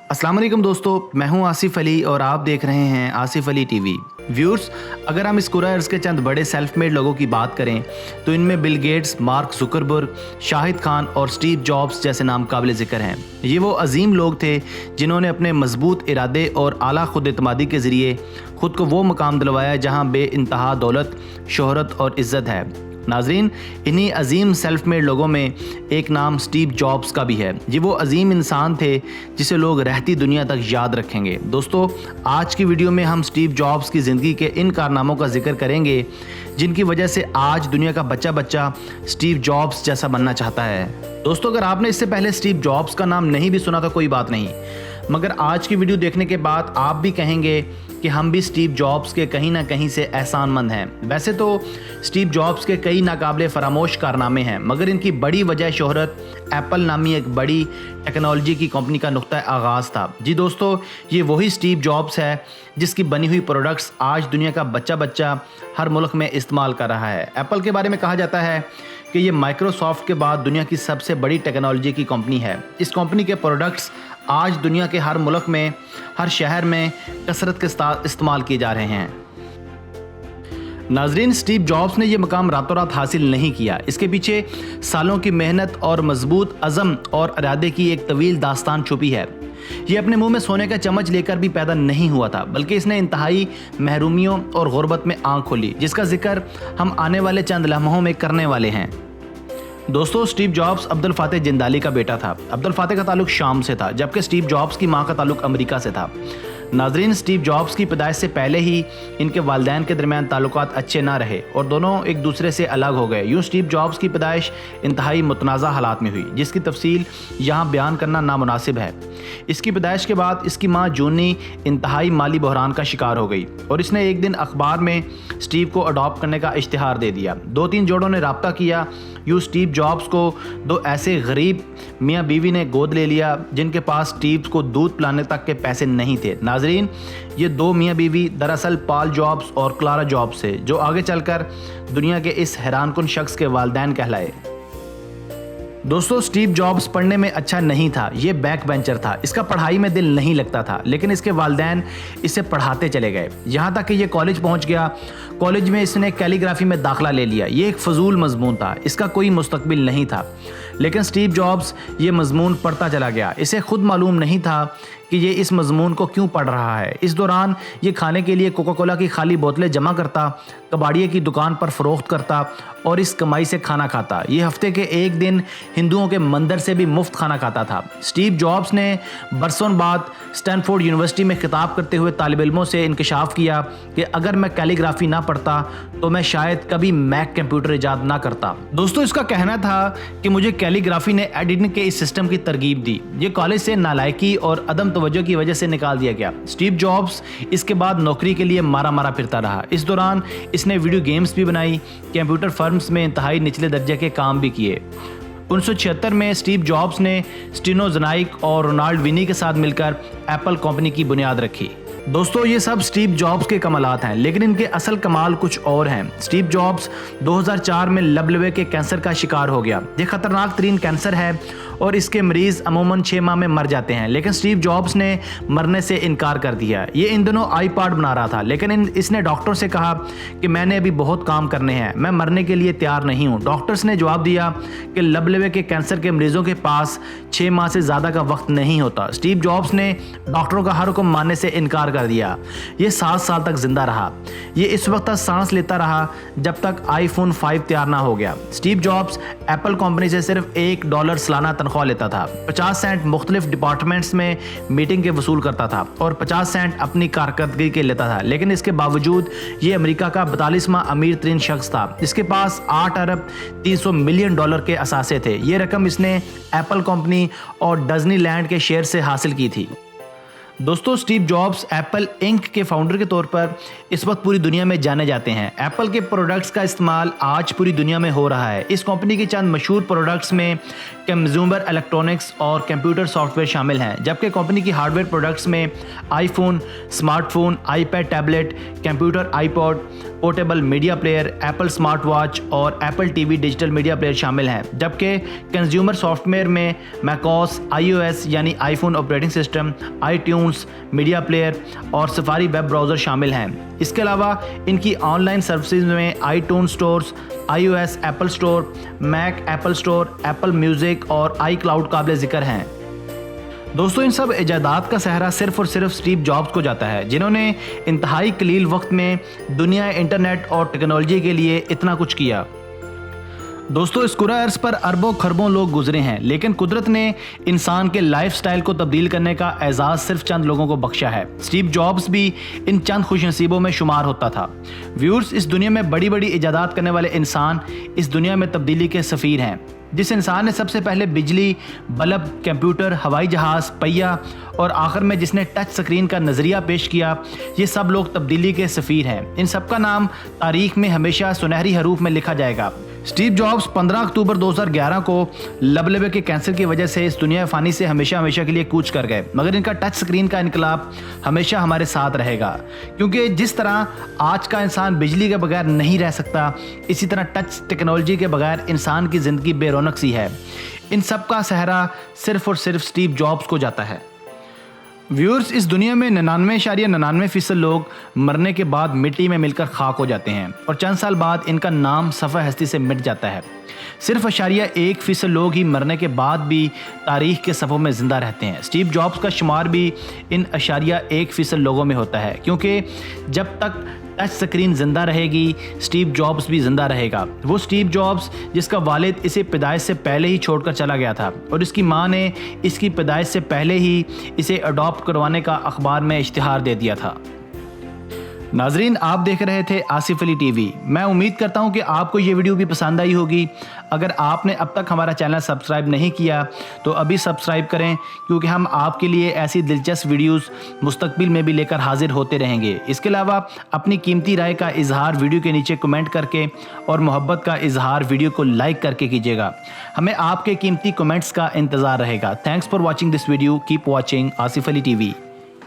अस्सलाम वालेकुम दोस्तों, मैं हूं आसिफ अली और आप देख रहे हैं आसिफ अली टीवी। व्यूअर्स, अगर हम इस कुराए अर्ज़ के चंद बड़े सेल्फ मेड लोगों की बात करें तो इनमें Bill Gates, mark Zuckerberg, Shahid Khan और स्टीव जॉब्स जैसे नाम काबिल ज़िक्र हैं। ये वो अजीम लोग थे जिन्होंने अपने मजबूत इरादे और आला खुद एतमादी के ज़रिए ख़ुद को वो मकाम दिलवाया जहाँ बे इंतहा दौलत, शोहरत और इज़्ज़त है। नाजरीन, इन्हीं अजीम सेल्फ मेड लोगों में एक नाम स्टीव जॉब्स का भी है। ये वो अजीम इंसान थे जिसे लोग रहती दुनिया तक याद रखेंगे। दोस्तों, आज की वीडियो में हम स्टीव जॉब्स की ज़िंदगी के इन कारनामों का जिक्र करेंगे जिनकी वजह से आज दुनिया का बच्चा बच्चा स्टीव जॉब्स जैसा बनना चाहता है। दोस्तों, अगर आपने इससे पहले स्टीव जॉब्स का नाम नहीं भी सुना तो कोई बात नहीं, मगर आज की वीडियो देखने के बाद आप भी कहेंगे कि हम भी स्टीव जॉब्स के कहीं ना कहीं से एहसानमंद हैं। वैसे तो स्टीव जॉब्स के कई नाकाबिले फरामोश कारनामे हैं, मगर इनकी बड़ी वजह शोहरत एप्पल नामी एक बड़ी टेक्नोलॉजी की कंपनी का नुक्ता आगाज़ था। जी दोस्तों, ये वही स्टीव जॉब्स है जिसकी बनी हुई प्रोडक्ट्स आज दुनिया का बच्चा बच्चा हर मुल्क में इस्तेमाल कर रहा है। एप्पल के बारे में कहा जाता है कि ये माइक्रोसॉफ्ट के बाद दुनिया की सबसे बड़ी टेक्नोलॉजी की कंपनी है। इस कंपनी के प्रोडक्ट्स आज दुनिया के हर मुल्क में, हर शहर में कसरत के साथ इस्तेमाल किए जा रहे हैं। नाजरीन, स्टीव जॉब्स ने यह मकाम रातों रात हासिल नहीं किया। इसके पीछे सालों की मेहनत और मजबूत अज़म और इरादे की एक तवील दास्तान छुपी है। ये अपने मुंह में सोने का चम्मच लेकर भी पैदा नहीं हुआ था, बल्कि इसने इंतहाई महरूमियों और गुर्बत में आंख खोली, जिसका जिक्र हम आने वाले चंद लम्हों में करने वाले हैं। दोस्तों, स्टीव जॉब्स अब्दुल फातेह जिंदाली का बेटा था। अब्दुल फातेह का ताल्लुक शाम से था, जबकि स्टीव जॉब्स की मां का ताल्लुक अमेरिका से था। नाजरीन, स्टीव जॉब्स की पैदाइश से पहले ही इनके वालिदैन के दरमियान ताल्लुकात अच्छे ना रहे और दोनों एक दूसरे से अलग हो गए। यूँ स्टीव जॉब्स की पैदाइश इंतहाई मुतनाज़ा हालात में हुई, जिसकी तफसील यहाँ बयान करना नामुनासिब है। इसकी पैदाइश के बाद इसकी माँ जूनी इंतहाई माली बहरान का शिकार हो गई और इसने एक दिन अखबार में स्टीव को अडॉप्ट करने का इश्तिहार दे दिया। 2-3 जोड़ों ने रब्ता किया। यूँ स्टीव जॉब्स को 2 ऐसे गरीब मियाँ बीवी ने गोद ले लिया जिनके पास स्टीव को दूध पिलाने तक के पैसे नहीं थे। नाजरीन, ये 2 मियाँ बीवी दरअसल पॉल जॉब्स और क्लारा जॉब्स थे, जो आगे चलकर दुनिया के इस हैरानकुन शख्स के वालिदैन कहलाए। दोस्तों, स्टीव जॉब्स पढ़ने में अच्छा नहीं था। ये बैक बेंचर था, इसका पढ़ाई में दिल नहीं लगता था, लेकिन इसके वालिदैन इसे पढ़ाते चले गए, यहाँ तक कि ये कॉलेज पहुँच गया। कॉलेज में इसने कैलीग्राफी में दाखिला ले लिया। ये एक फजूल मजमून था, इसका कोई मुस्तकबिल नहीं था, लेकिन स्टीव जॉब्स ये मजमून पढ़ता चला गया। इसे खुद मालूम नहीं था कि ये इस मजमून को क्यों पढ़ रहा है। इस दौरान ये खाने के लिए कोका कोला की खाली बोतलें जमा करता, कबाड़िए की दुकान पर फ़रोख्त करता और इस कमाई से खाना खाता। ये हफ्ते के एक दिन हिंदुओं के मंदिर से भी मुफ्त खाना खाता था। स्टीव जॉब्स ने बरसों बाद स्टैनफोर्ड यूनिवर्सिटी में खिताब करते हुए तालिब इल्मों से इंकशाफ किया कि अगर मैं कैलीग्राफी ना पढ़ता तो मैं शायद कभी मैक कंप्यूटर ईजाद ना करता। दोस्तों, इसका कहना था कि मुझे कैलीग्राफी ने एडिटिंग के इस सिस्टम की तरगीब दी। ये कॉलेज से नालायकी और अदम तवज्जो की वजह से निकाल दिया गया। स्टीव जॉब्स इसके बाद नौकरी के लिए मारा मारा फिरता रहा। इस दौरान इसने वीडियो गेम्स भी बनाई, कंप्यूटर फर्म्स में इंतहाई निचले दर्जे के काम भी किए। 1976 में स्टीव जॉब्स ने स्टीनो ज़नाइक और रोनाल्ड विनी के साथ मिलकर एप्पल कंपनी की बुनियाद रखी। दोस्तों, ये सब स्टीव जॉब्स के कमालात हैं, लेकिन इनके असल कमाल कुछ और हैं। स्टीव जॉब्स 2004 में लबलबे के कैंसर का शिकार हो गया। ये खतरनाक तरीन कैंसर है और इसके मरीज अमूमन 6 माह में मर जाते हैं, लेकिन स्टीव जॉब्स ने मरने से इनकार कर दिया। ये इन दिनों आईपॉड बना रहा था, लेकिन इसने डॉक्टर से कहा कि मैंने अभी बहुत काम करने हैं, मैं मरने के लिए तैयार नहीं हूँ। डॉक्टर्स ने जवाब दिया कि लबलबे के कैंसर के मरीजों के पास 6 माह से ज़्यादा का वक्त नहीं होता। स्टीव जॉब्स ने डॉक्टरों का हर हुक्म मानने से इनकार कर दिया। ये 7 साल तक जिंदा रहा। ये इस वक्त तक सांस लेता रहा जब तक आईफोन 5 तैयार ना हो गया। स्टीव जॉब्स एप्पल कंपनी से सिर्फ $1 सालाना तनख्वाह लेता था। 50 सेंट मुख्तलिफ डिपार्टमेंट्स में मीटिंग के वसूल करता था और 50 सेंट अपनी कारकर्दगी के लेता था, लेकिन इसके बावजूद ये अमेरिका का 42वां अमीर तरीन शख्स था। इसके पास $8 अरब 300 मिलियन के असासे थे। ये रकम इसने एप्पल कंपनी और डिज्नीलैंड के शेयर से हासिल की थी। दोस्तों स्टीव जॉब्स एप्पल इंक के फाउंडर के तौर पर इस वक्त पूरी दुनिया में जाने जाते हैं। एप्पल के प्रोडक्ट्स का इस्तेमाल आज पूरी दुनिया में हो रहा है। इस कंपनी के चंद मशहूर प्रोडक्ट्स में कंज्यूमर इलेक्ट्रॉनिक्स और कंप्यूटर सॉफ्टवेयर शामिल हैं, जबकि कंपनी की हार्डवेयर प्रोडक्ट्स में iPhone, smartphone, iPad tablet, computer, iPod, portable media player, Apple smart watch और Apple TV digital media player शामिल हैं। जबकि कंज्यूमर सॉफ्टवेयर में मैकओएस, iOS यानी iPhone operating system, iTunes media player और सफारी वेब ब्राउज़र शामिल हैं। इसके अलावा इनकी ऑनलाइन सर्विसेज में iTune stores, iOS Apple store, Mac Apple store, Apple music और आई क्लाउड काबिल ज़िक्र हैं। दोस्तों इन सब इजादात का सहरा सिर्फ और सिर्फ स्टीव जॉब्स को जाता है, जिन्होंने इंतहाई कलील वक्त में दुनिया, इंटरनेट और टेक्नोलॉजी के लिए इतना कुछ किया। दोस्तों इस कुराए अर्ज़ पर अरबों खरबों लोग गुजरे हैं, लेकिन कुदरत ने इंसान के लाइफ स्टाइल को तब्दील करने का एजाज़ सिर्फ चंद लोगों को बख्शा है। स्टीव जॉब्स भी इन चंद खुशनसीबों में शुमार होता था। व्यूअर्स, इस दुनिया में बड़ी बड़ी इजादात करने वाले इंसान इस दुनिया में तब्दीली के सफ़ीर हैं। जिस इंसान ने सबसे पहले बिजली, बल्ब, कंप्यूटर, हवाई जहाज़, पहिया और आखिर में जिसने टच स्क्रीन का नज़रिया पेश किया, ये सब लोग तब्दीली के सफ़ीर हैं। इन सब का नाम तारीख में हमेशा सुनहरी हरूफ में लिखा जाएगा। स्टीव जॉब्स 15 अक्टूबर 2011 को लबलबे के कैंसर की वजह से इस दुनिया फ़ानी से हमेशा हमेशा के लिए कूच कर गए, मगर इनका टच स्क्रीन का इनकलाब हमेशा हमारे साथ रहेगा। क्योंकि जिस तरह आज का इंसान बिजली के बगैर नहीं रह सकता, इसी तरह टच टेक्नोलॉजी के बगैर इंसान की ज़िंदगी बेरौनक सी है। इन सब का सहरा सिर्फ और सिर्फ स्टीव जॉब्स को जाता है। व्यूअर्स, इस दुनिया में 99.99% लोग मरने के बाद मिट्टी में मिलकर खाक हो जाते हैं और चंद साल बाद इनका नाम सफ़ा हस्ती से मिट जाता है। सिर्फ 1% लोग ही मरने के बाद भी तारीख के सफ़ों में ज़िंदा रहते हैं। स्टीव जॉब्स का शुमार भी इन 1% लोगों में होता है, क्योंकि जब तक टच स्क्रीन ज़िंदा रहेगी, स्टीव जॉब्स भी ज़िंदा रहेगा। वो स्टीव जॉब्स जिसका वालिद इसे पैदाइश से पहले ही छोड़कर चला गया था और इसकी माँ ने इसकी पैदाइश से पहले ही इसे अडॉप्ट करवाने का अखबार में इश्तिहार दे दिया था। नाजरीन, आप देख रहे थे आसिफ अली टीवी। मैं उम्मीद करता हूं कि आपको ये वीडियो भी पसंद आई होगी। अगर आपने अब तक हमारा चैनल सब्सक्राइब नहीं किया तो अभी सब्सक्राइब करें, क्योंकि हम आपके लिए ऐसी दिलचस्प वीडियोस मुस्तकबिल में भी लेकर हाजिर होते रहेंगे। इसके अलावा अपनी कीमती राय का इजहार वीडियो के नीचे कमेंट करके और मोहब्बत का इजहार वीडियो को लाइक करके कीजिएगा। हमें आपके कीमती कमेंट्स का इंतज़ार रहेगा। Thanks for watching this video. Keep watching Asif Ali TV.